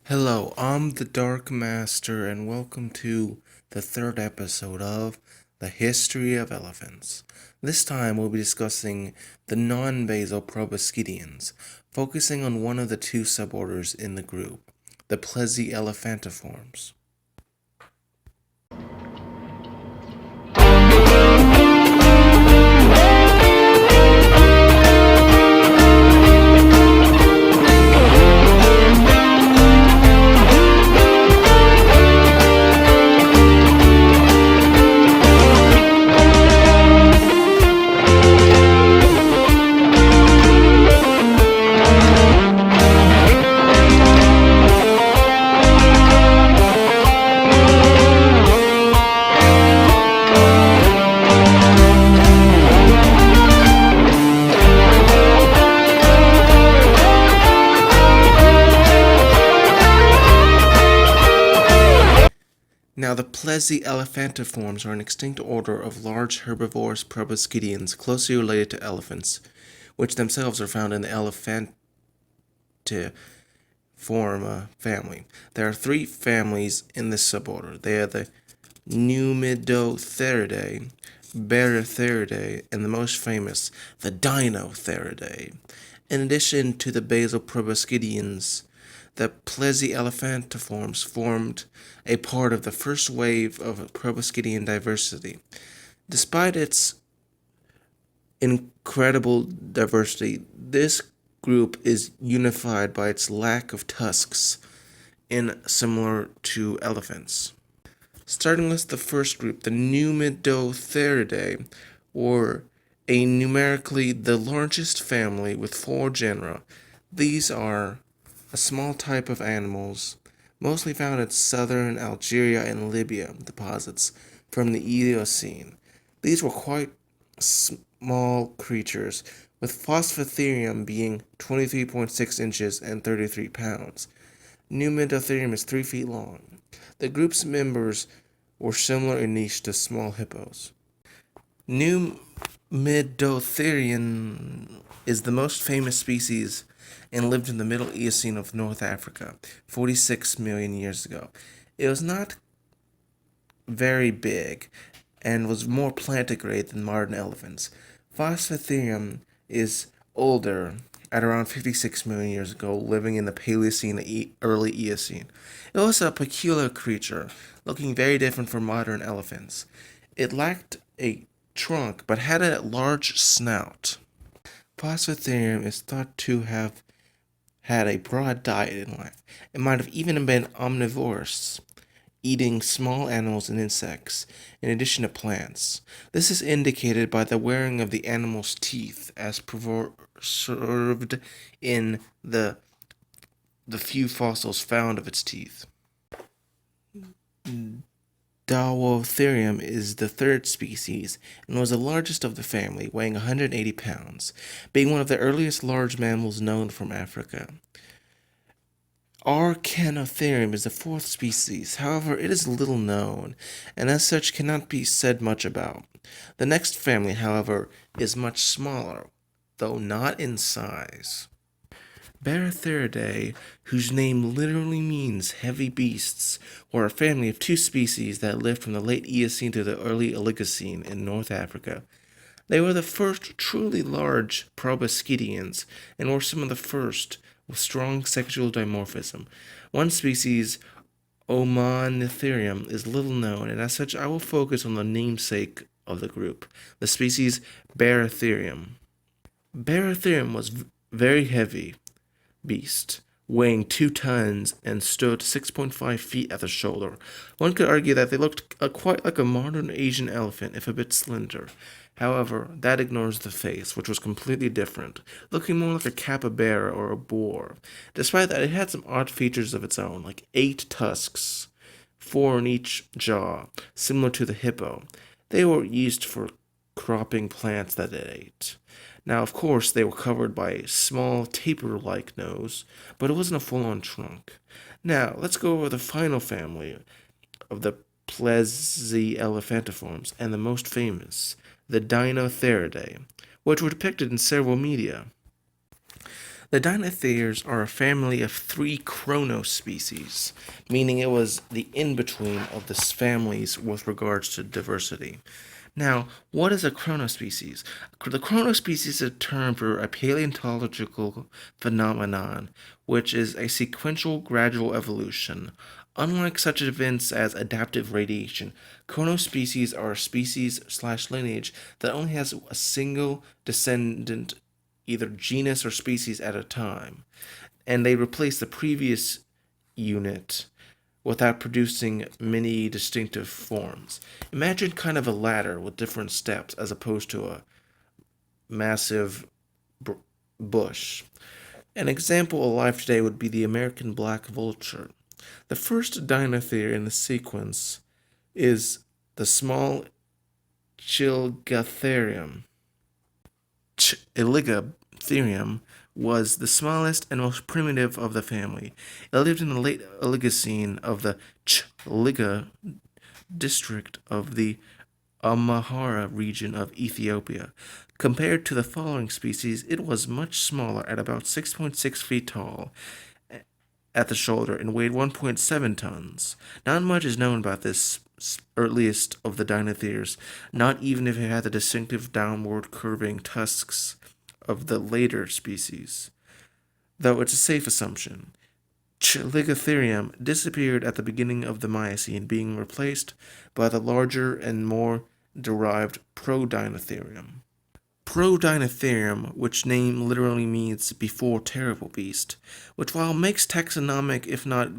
Hello, I'm the Dark Master, and welcome to the third episode of The History of Elephants. This time we'll be discussing the non-basal proboscideans, focusing on one of the two suborders in the group, the Plesielephanthoforms. Now, the Plesielephanthoforms are an extinct order of large herbivorous proboscideans closely related to elephants, which themselves are found in the Elephantiform family. There are three families in this suborder. They are the Numidotheriidae, Barytheriidae, and the most famous, the Deinotheriidae. In addition to the basal proboscideans, the Plesielephanthoforms formed a part of the first wave of proboscidean diversity. Despite its incredible diversity, this group is unified by its lack of tusks, similar to elephants. Starting with the first group, the Numidotheriidae, or a numerically the largest family with 4 genera. These are a small type of animals, mostly found at southern Algeria and Libya deposits from the Eocene. These were quite small creatures, with Barytherium being 23.6 inches and 33 pounds. Numidotherium is 3 feet long. The group's members were similar in niche to small hippos. Numidotherium is the most famous species and lived in the Middle Eocene of North Africa, 46 million years ago. It was not very big and was more plantigrade than modern elephants. Barytherium is older, at around 56 million years ago, living in the Paleocene and early Eocene. It was a peculiar creature, looking very different from modern elephants. It lacked a trunk, but had a large snout. Barytherium is thought to have had a broad diet in life. It might have even been omnivorous, eating small animals and insects, in addition to plants. This is indicated by the wearing of the animal's teeth, as preserved in the few fossils found of its teeth. Dinotherium is the third species and was the largest of the family, weighing 180 pounds, being one of the earliest large mammals known from Africa. Deinotherium is the fourth species. However, it is little known, and as such cannot be said much about. The next family, however, is much smaller, though not in size. Barytheriidae, whose name literally means heavy beasts, were a family of 2 species that lived from the late Eocene to the early Oligocene in North Africa. They were the first truly large proboscideans and were some of the first with strong sexual dimorphism. One species, Mammalia, is little known, and as such I will focus on the namesake of the group, the species Barytherium. Barytherium was very heavy beast, weighing 2 tons and stood 6.5 feet at the shoulder. One could argue that they looked quite like a modern Asian elephant, if a bit slender. However, that ignores the face, which was completely different, looking more like a capybara or a boar. Despite that, it had some odd features of its own, like 8 tusks, 4 in each jaw, similar to the hippo. They were used for cropping plants that it ate. Now, of course, they were covered by a small taper-like nose, but it wasn't a full-on trunk. Now, let's go over the final family of the Plesielephanthoforms, and the most famous, the Deinotheriidae, which were depicted in several media. The Dinotheriidae are a family of 3 chronospecies, meaning it was the in-between of the families with regards to diversity. Now, what is a chronospecies? The chronospecies is a term for a paleontological phenomenon, which is a sequential gradual evolution. Unlike such events as adaptive radiation, chronospecies are a species/lineage that only has a single descendant, either genus or species at a time, and they replace the previous unit without producing many distinctive forms. Imagine kind of a ladder with different steps as opposed to a massive bush. An example alive today would be the American black vulture. The first Deinotherium in the sequence is the small Chilgatherium. Chilgatherium was the smallest and most primitive of the family. It lived in the late Oligocene of the Chiliga district of the Amhara region of Ethiopia. Compared to the following species, it was much smaller at about 6.6 feet tall at the shoulder and weighed 1.7 tons. Not much is known about this earliest of the Deinotheriidae, not even if it had the distinctive downward curving tusks of the later species, though it's a safe assumption. Chiligatherium disappeared at the beginning of the Miocene, being replaced by the larger and more derived Prodinotherium. Prodinotherium, which name literally means before terrible beast, which while makes taxonomic if not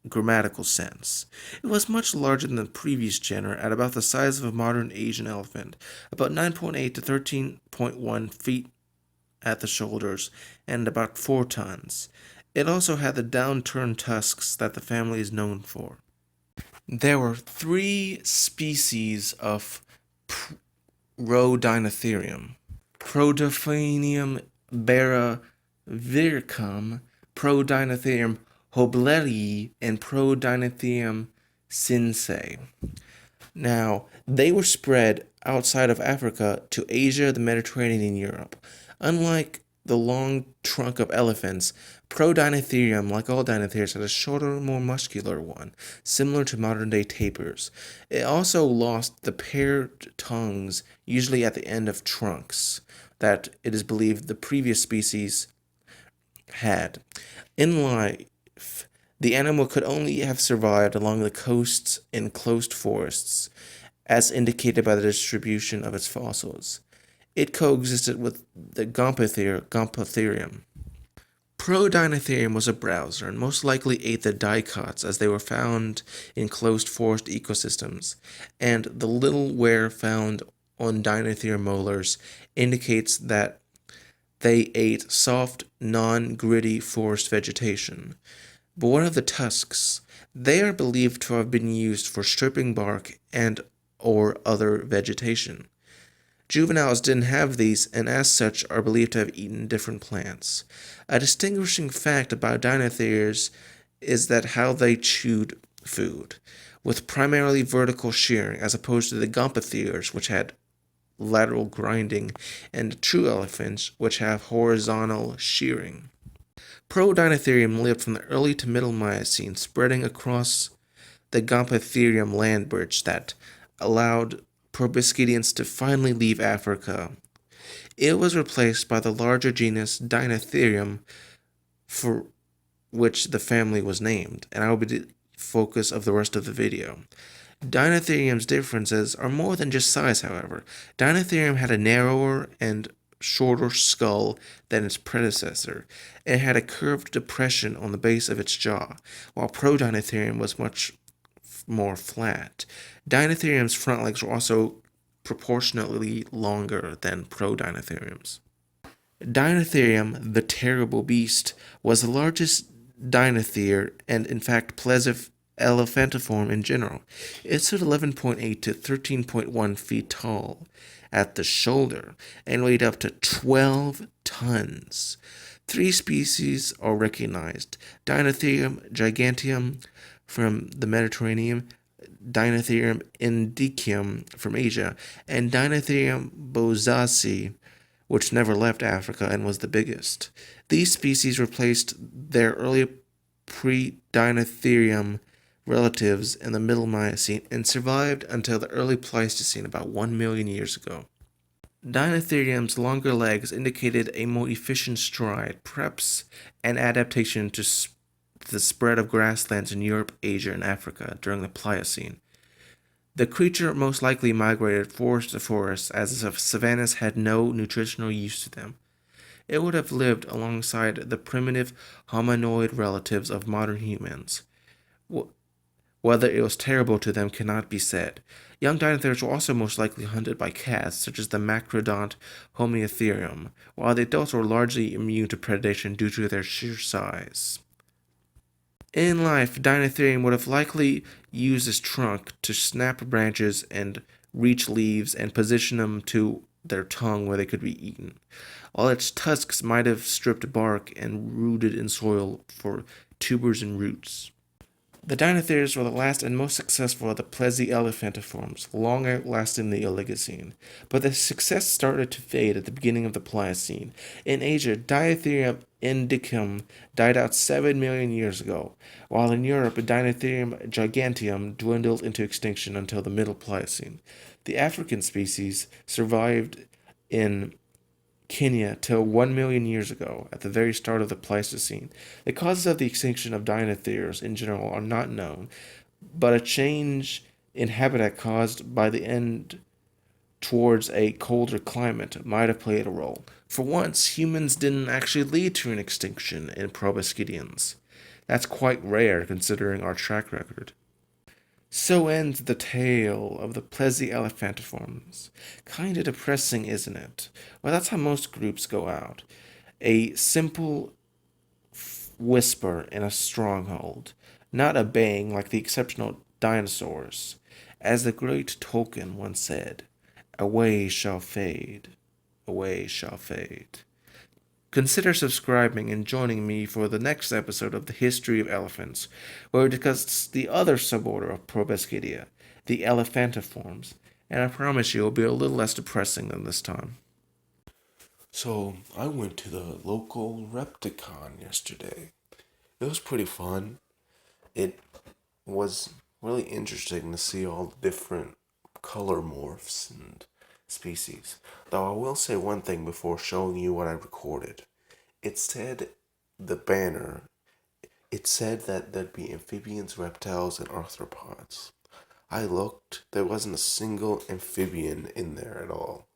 grammatical sense, it was much larger than the previous genera at about the size of a modern Asian elephant, about 9.8 to 13.1 feet at the shoulders, and about 4 tons. It also had the downturned tusks that the family is known for. There were 3 species of Prodinotherium: Prodinotherium barythoricum, Prodinotherium hoblerii, and Prodinotherium sinsei. Now, they were spread outside of Africa to Asia, the Mediterranean, and Europe. Unlike the long trunk of elephants, Prodinotherium, like all Deinotheriidae, had a shorter, more muscular one, similar to modern-day tapirs. It also lost the paired tongues, usually at the end of trunks, that it is believed the previous species had. In life, the animal could only have survived along the coasts in closed forests, as indicated by the distribution of its fossils. It coexisted with the Gomphotherium. Prodinotherium was a browser and most likely ate the dicots as they were found in closed forest ecosystems, and the little wear found on Deinotherium molars indicates that they ate soft, non-gritty forest vegetation. But what of the tusks? They are believed to have been used for stripping bark and or other vegetation. Juveniles didn't have these, and as such are believed to have eaten different plants. A distinguishing fact about Deinotheriidae is that how they chewed food, with primarily vertical shearing, as opposed to the Gomphotheriidae, which had lateral grinding, and true elephants, which have horizontal shearing. Prodinotherium lived from the early to middle Miocene, spreading across the Gomphotherium land bridge that allowed proboscideans to finally leave Africa. It was replaced by the larger genus Deinotherium, for which the family was named, and I will be the focus of the rest of the video. Deinotherium's differences are more than just size, however. Deinotherium had a narrower and shorter skull than its predecessor. It had a curved depression on the base of its jaw, while Prodinotherium was much more flat. Deinotherium's front legs were also proportionately longer than Prodinotherium's. Deinotherium, the terrible beast, was the largest Deinotheriid and in fact Plesielephantform in general. It stood 11.8 to 13.1 feet tall at the shoulder and weighed up to 12 tons. 3 species are recognized: Deinotherium giganteum from the Mediterranean, Deinotherium indicum from Asia, and Deinotherium bozaci, which never left Africa and was the biggest. These species replaced their early pre-Deinotherium relatives in the Middle Miocene and survived until the early Pleistocene about 1 million years ago. Deinotherium's longer legs indicated a more efficient stride, perhaps an adaptation to the spread of grasslands in Europe, Asia, and Africa during the Pliocene. The creature most likely migrated forest to forest as the savannas had no nutritional use to them. It would have lived alongside the primitive hominoid relatives of modern humans. Whether it was terrible to them cannot be said. Young dinotherids were also most likely hunted by cats, such as the macrodont Homotherium, while the adults were largely immune to predation due to their sheer size. In life, Deinotherium would have likely used its trunk to snap branches and reach leaves and position them to their tongue where they could be eaten, while its tusks might have stripped bark and rooted in soil for tubers and roots. The Deinotheriids were the last and most successful of the Plesielephantforms, long outlasting the Oligocene, but the success started to fade at the beginning of the Pliocene. In Asia, Dinotherium indicum died out 7 million years ago, while in Europe, Deinotherium giganteum dwindled into extinction until the Middle Pliocene. The African species survived in Kenya till 1 million years ago, at the very start of the Pleistocene. The causes of the extinction of Deinotheriums in general are not known, but a change in habitat caused by the end towards a colder climate might have played a role. For once, humans didn't actually lead to an extinction in Proboscideans. That's quite rare considering our track record. So ends the tale of the Plesielephantforms. Kinda depressing, isn't it? Well, that's how most groups go out. A simple whisper in a stronghold, not a bang like the exceptional dinosaurs. As the great Tolkien once said, away shall fade, away shall fade. Consider subscribing and joining me for the next episode of the History of Elephants, where we discuss the other suborder of Proboscidea, the Elephantoforms, and I promise you it will be a little less depressing than this time. So, I went to the local Repticon yesterday. It was pretty fun. It was really interesting to see all the different color morphs and species. Though I will say one thing before showing you what I recorded. It said, the banner, it said that there'd be amphibians, reptiles, and arthropods. I looked, there wasn't a single amphibian in there at all.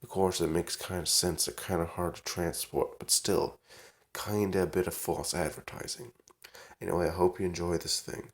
Of course, it makes kind of sense, they're kind of hard to transport, but still, kind of a bit of false advertising. Anyway, I hope you enjoy this thing.